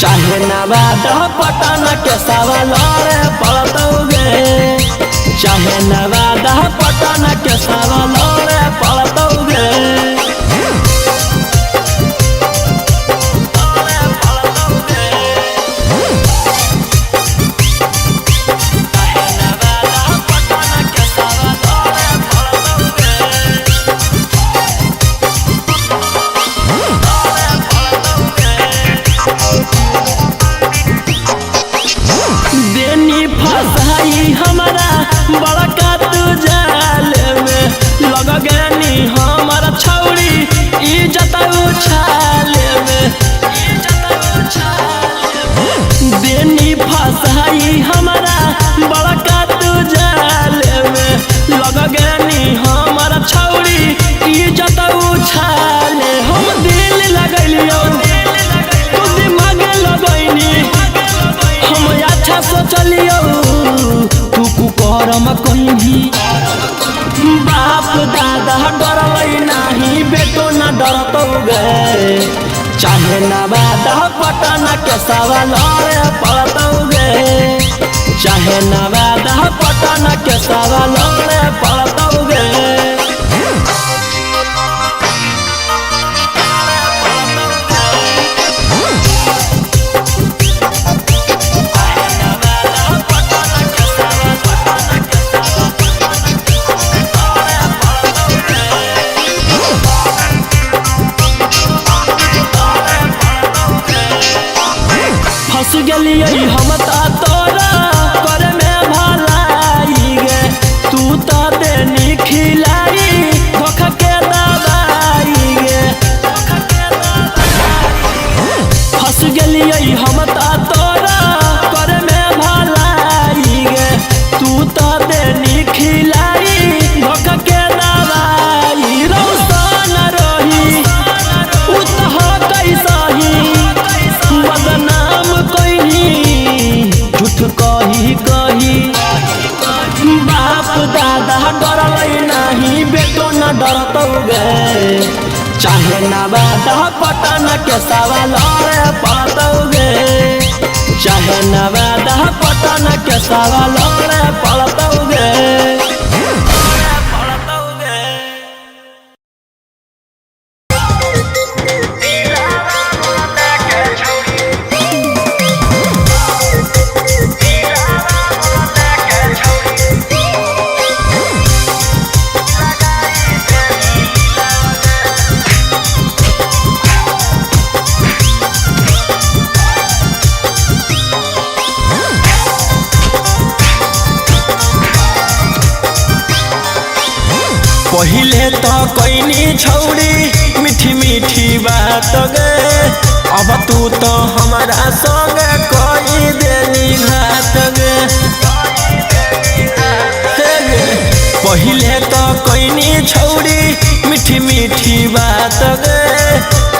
चाहे नवादा पटना के सवाल पड़तौगे, चाहे नवादा पटना के सवाल पड़तौगे। हमारा बड़का तू जाल में लग गनी हमारा छौड़ी इज्जत उछाल में देनी फसाई हमारा बड़का तू जाल में लग गनी हमारा छौड़ी इज्जत उछाल। हम दिल लगलियो तू दिमाग लगैनी हम अच्छा सोचलियो करम कहीं भी बाप दादा डरलै नहीं बेटो न डरतौगे। चाहे नवादा पटना के सवाल पड़तौगे, चाहे नवादा पटना के सवाल पड़तौगे। फंस गलिए हम तोरा कर में भलाई गे, तू तो देनी खिलाई धोखा के दवाई गे। फंस गलिए हम तोरा कर में भलाई गे, तू तो देनी खिलाई धोखा के दवाई। रौशन रही उतह कैसही बदनाम झूठ कही कही बाप दादा डरलै नहीं बेटो न डरतौगे। चाहे नवादा पटना के सवाल पड़तौगे, चाहे नवादा पटना के सवाल पड़तौगे। पहिले तो कोइनी छौड़ी मीठी मीठी बात गे, अब तू तो हमारा संग कोई देनी घात गे। पहिले तो कोइनी छौड़ी मीठी मीठी बात गे,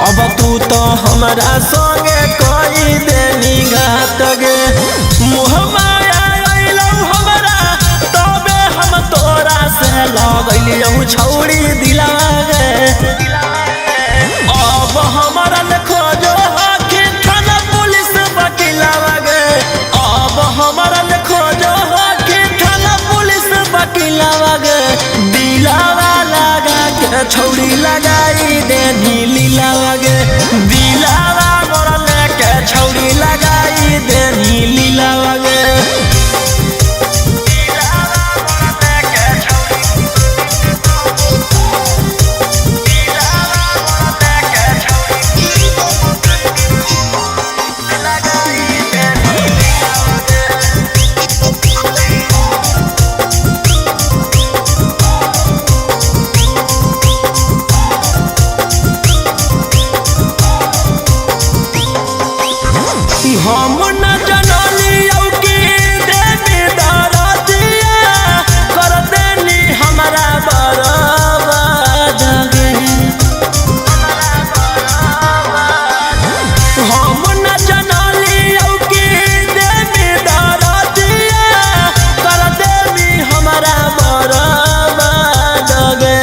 अब तू तो हमारा संग कोई देनी घात गे। मुँह माया अइलौ हमरा तबे हम तोरा से लगलियो छौड़ी दिला गे। अब हमारा खोजो हकी थाना पुलिस वकीलवा गे, अब हमारा खोजो हकी थाना पुलिस वकीलवा गे। दिलावा लगा के छौड़ी लगाई दे लीलावा गे, दिलावा मोरा लेके छौड़ी लगाई दे लीलावा गे। हम न जनलियौ कि देवी दरदिया कर देनी हमरा बर्बाद गे। हम न जनलियौ कि देवी दरदिया कर देनी हमरा बर्बाद गे।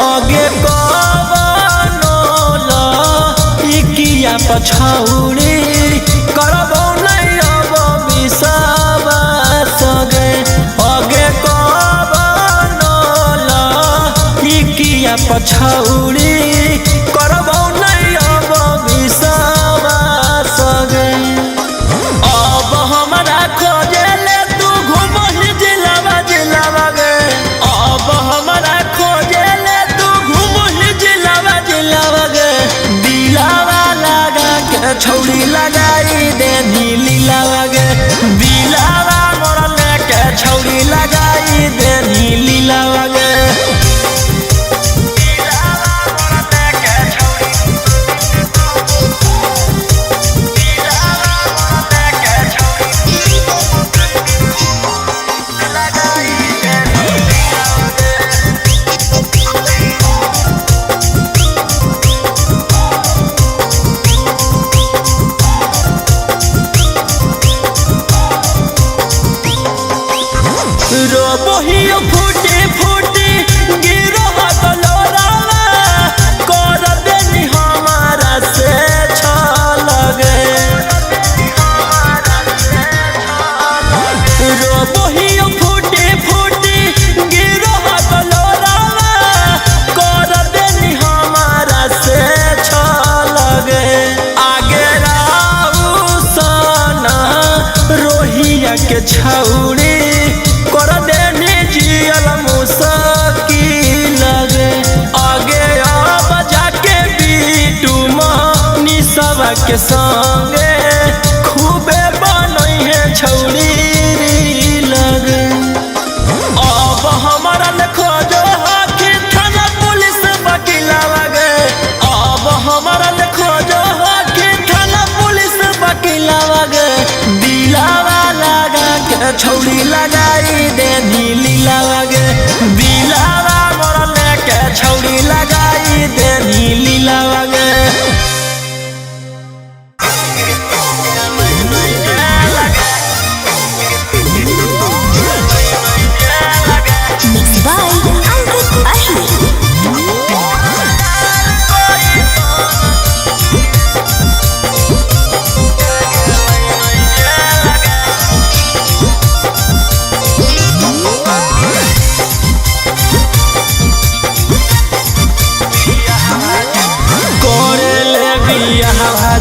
आगे कवनो लइकिया पछौड़ी करबो नहीं अब विश्वास गे। आगे कवनो लइकिया पछौड़ी करबो नहीं अब विश्वास गे। अब हमरा खोजेले तू घुमही जिलावा जिलावा गे। अब हमरा खोजेले तू घुमही जिलावा जिलावा गे। दिलावा लगा के छौड़ी लगाई देनी लीलावा गे। दिलावा मोरले के छौड़ी लगाई देनी लीलावा गे। रोबोहियो फूटे फूटे गिरो हकलोरावा कर देनी हमारा से छल गे। रोबोहियो फूटे फूटे गिरो हकलोरावा कर देनी हमारा से छल गे। आगे राऊ सना रोहिया के छौड़ी कर देनी जियल मुश्किल गे। आगे अब जाके बीटू मनी सब के संगे खूबे बनई है छौड़ी लगे। अब हमारा खोजो हाथी थाना पुलिस वकीलावा गे। अब हमारा खोजो हाथी थाना पुलिस वकीलावा गे। दिलावा लगा के छौड़ी लगाई देनी लीलावा गे। दिलावा मोरले के छौड़ी लगाई देनी लीलावा गे। Mixed by Ankit Ahmed.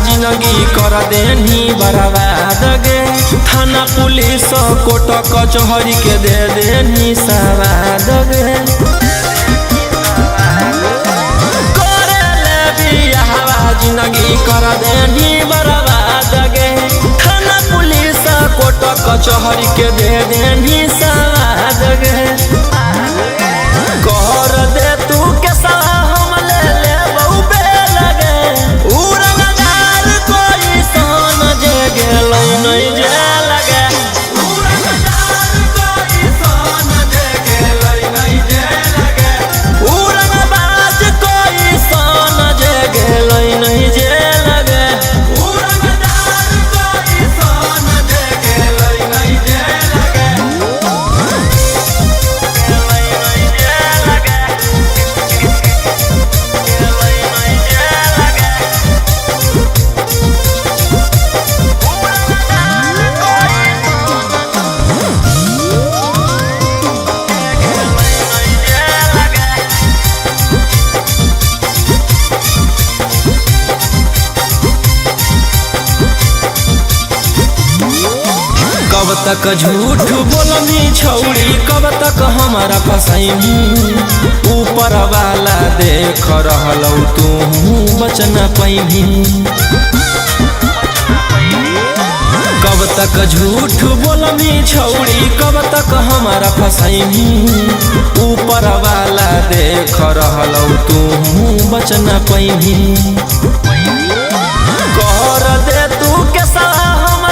जिंदगी कर देनी बर्बाद गे। थाना पुलिस कोर्ट कचहरी के दे देनी सवाद गे। करे बियाहवा जिंदगी कर देनी बर्बाद गे। थाना पुलिस कोर्ट कचहरी के दे देनी सवाद गे। कर दे तू के सवा हम ले ले बहुबे लगे। उड़नदार कोई सोन जे गेलै नहीं जे लगे। उड़नदार कोई सोन जे गेलै नहीं जे लगे। उड़नबाज कोई सोन जे गेलै नहीं जे लगे। उड़नदार कोई सोन जे गेलै नहीं जे लगे। कब तक झूठ बोलनी छौड़ी कब तक हमारा फसाई। ऊपर वाला देख रहलौ तू बच न पैभी। कब तक झूठ बोलनी छौड़ी कब तक हमारा फसाई। ऊपर वाला देख रहलौ तू बच न पैभी। कर दे तू के सलाह हम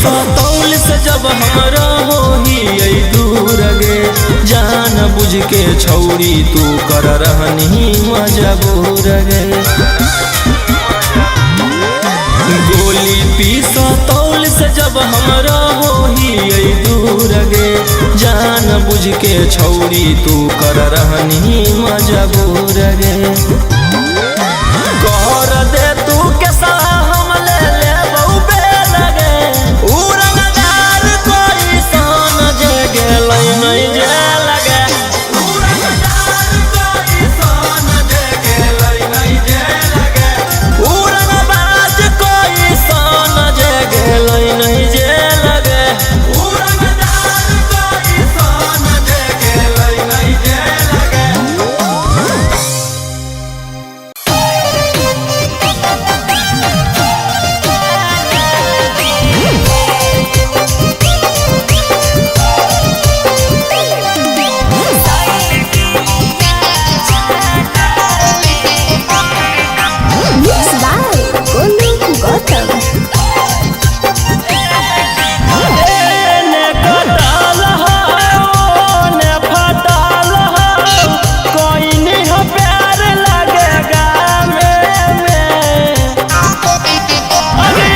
सतौल से जब हमरा हो ही दूर गे जान बुझ के छौरी तू कर रहनी मजबूर गे गोली पी सतौल से जब हमरा हो ही दूर गे जान बुझ के छौरी तू कर रहनी मजबूर गे कर दे तू के हम ले लेबौ बेलगे उड़नदार कोई सन जे गेलै नहीं जे लगे उड़नदार कोई सन जे गेलै नहीं जे लगे उड़नबाज कोई सन जे गेलै नहीं जे लगे उड़नदार कोई सन जे गेलै नहीं जे लगे Mixed by Golu Gautam. ने कटाल ने फटाल कोई नहीं प्यार लगेगा में अरे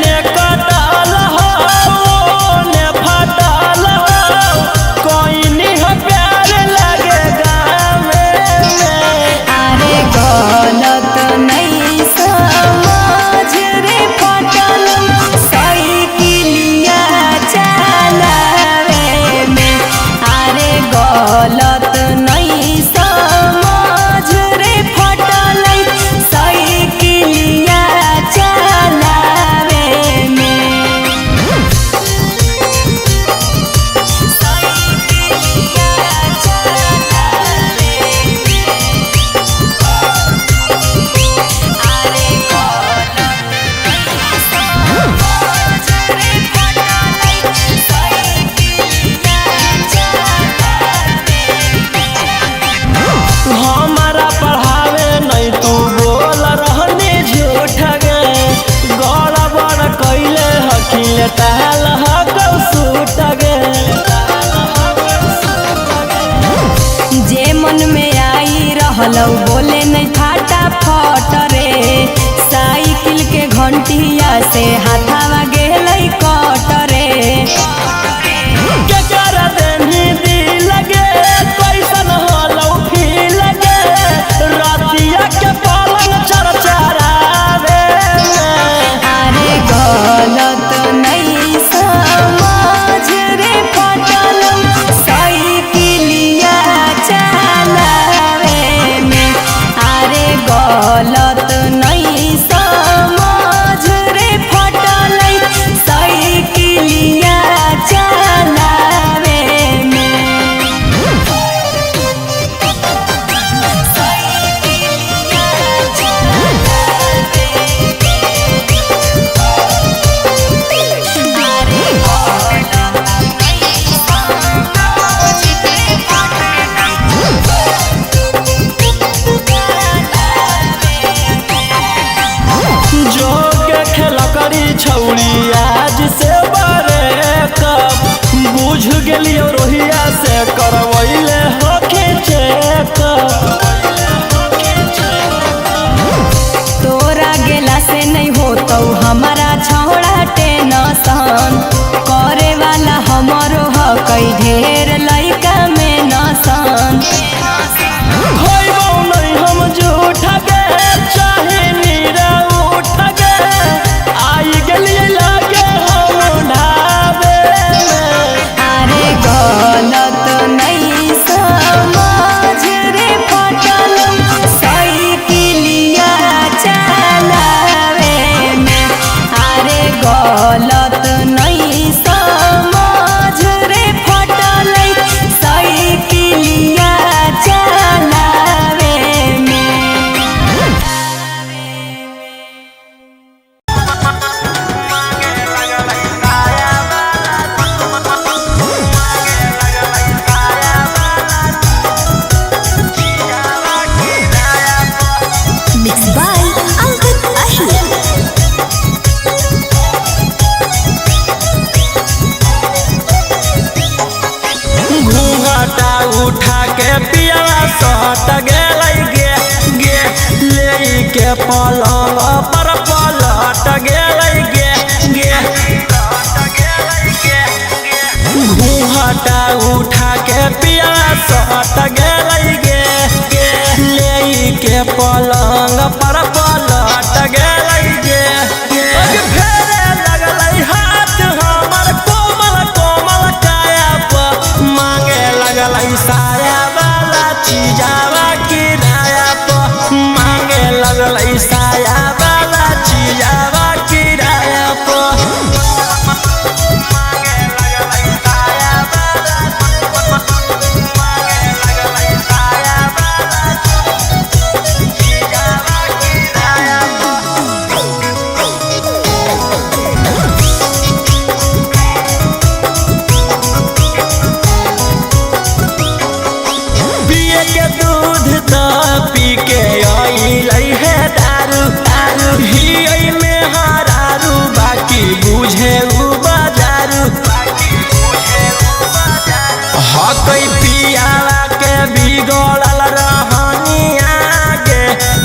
ने कटाल ने फटाल कोई नहीं प्यार लगेगा में अरे गलत नहीं समझ रे पटल साइकिलिया चलावे में अरे गलत नहीं समझ रे पटल साइकिलिया चलावे में साइकिलिया चलावे अरे गलत नहीं समझ रे पटल साइकिलिया चलावे हमारा पढ़ावे नहीं तू बोल रहने झूठ गे गड़ बड़ कैले हकील टहल हकौ सूट गे जे मन में आई रहलौ बोले नहीं फाटा फट रे साइकिल के घंटिया से हाथावा गेलै कट रे के कर देनी दिल गे कैसन हलौ फील गे रातिया के पलंग चरचरावे अरे गलत नहीं समझ रे पटल साइकिलिया चलावे में अरे गलत नहीं समझ रे पटल साइकिलिया चलावे में साइकिलिया चलावे अरे गलत नहीं समझ रे जो के खेल करी छौरी आज से बरे कब बुझ गेलियो रोहिया से करवैले हके चेक तोरा गेला से नहीं होतौ हमारा छौड़ा टेंशन करे वाला हमरो हकई ढेर लइका में नसन खोइबौ नहीं हम झूठ गे चाहे नीरा उठ गे आई गेलिए लागे हम ढाबे में अरे गलत नहीं समझ रे पटल साइकिलिया चलावे में अरे गलत नहीं समझ रे पटल पियावा सट गेलै गे लेके पलंग पर पलट गेलै गे घूंघटा उठा के पियावा सट गेलै गे लेके पलंग पर पलट गेलै गे फेरे लगलै हाथ हमर कोमल कोमल काया पर मांगे लगलै साया वाला चीजावा किराया पर मांगे लगलै साया वाला चीजावा किराया पर पी के आई है दारू ही में हरारू बाकी बुझे बाजारू हकई पियावा के बिगड़ल रहनिया गे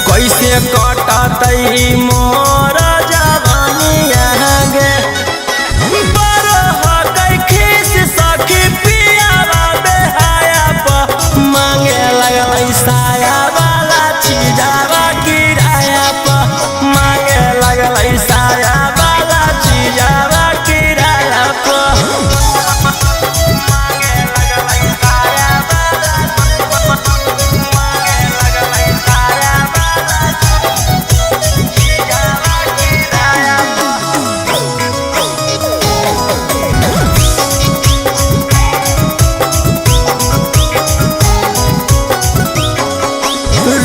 कैसे कटतई मोर जवानिया गे बड़ हकई खीस सखी पियावा बेहाया पर मांगे लगलै साया वाला चीजावा किराया पर मांगे लगलै साया वाला चीजावा किराया पर मांगे लगलै साया वाला मांगे लगलै साया वाला चीजावा किराया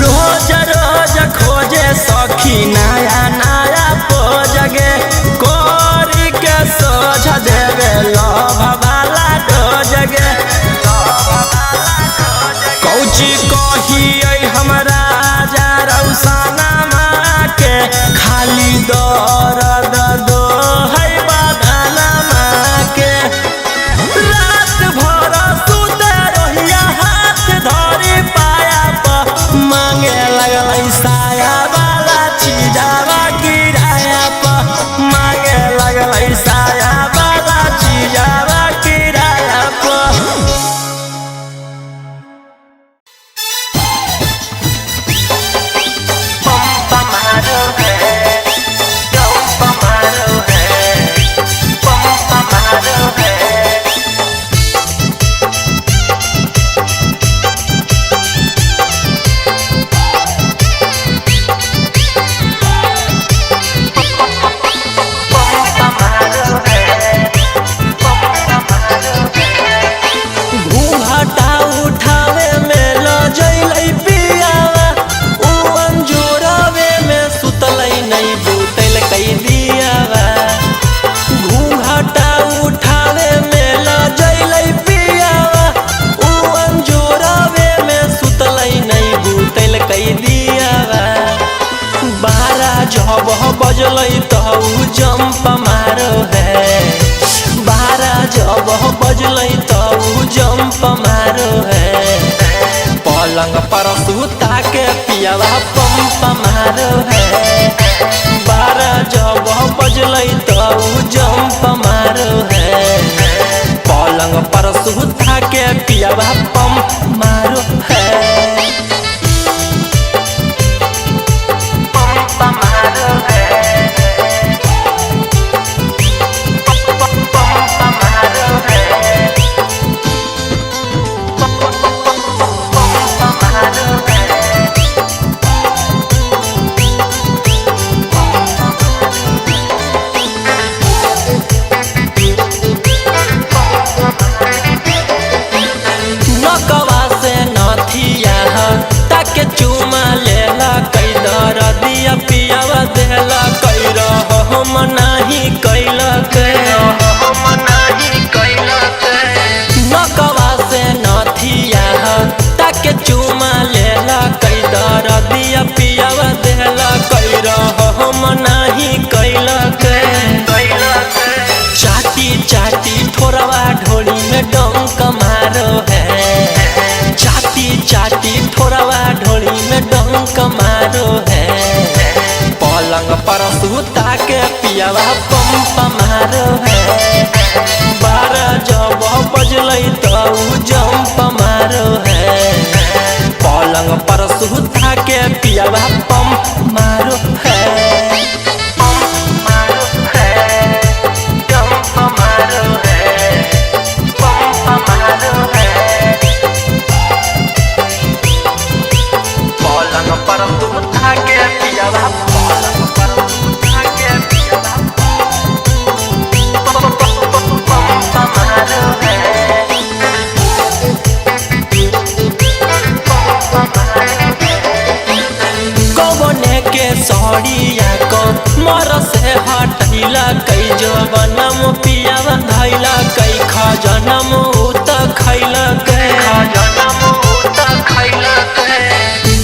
रोज रोज खोजे सखी नया नया पोजगे कोरी के सोझ देवे लभ वाला डोजगे कौची कहिए हमरा जा रौसाना माँ के खाली दर्द दो है बदाना माँ के रात भर सुते रहिया हाथ धरी पाया पर मांगे लगलै साया वाला चीजावा किराया पर मांगे लगलै साया वाला चीजावा किराया पर पंपा मारो है पंपा मारो है पंपा मारो है घूंघटा उठावे में ल जइलै पियावा उ अंजोरवे में सुतलै नहीं बुतल कई दियावा घूंघटा उठावे में ल जइलै पियावा उ अंजोरवे में सुतलै नहीं बुतल कई दियावा 12 जब बजलै तऊ जंप मारो है 12 जब बजलै तऊ जंप मारो है पलंग पर सुता के पियावा पंप मारो है 12 जब बजलै तऊ जंप मारो है पलंग पर सुता के पियावा पंप मारो है पंप मारो है पियावा पंप मारो है 12 जब बजलै तो जंप मारो है पलंग पर सुता के पियावा पंप मारो है सड़िया को मर से हटैला कई जवनम पियावा धैला कई खजनम उत खैला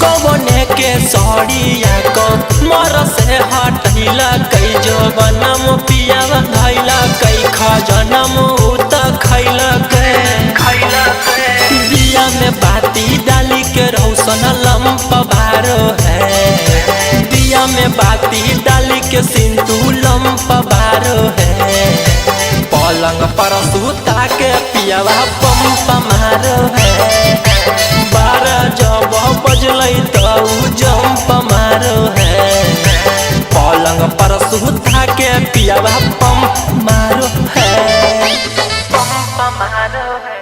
कवने के सड़िया को मर से हटैला कई जवनम पियावा धैला कई खजनम उत खैला दिया में बाती डाली के रौशन लंप बारो है दिया में बाती डाली के सिंदू लंप बारो है पलंग पर सुता के पियावा पंप मारो है 12 जब बजलै तो जंप मारो है पलंग पर सुता के पियावा पंप मारो है पंप मारो है।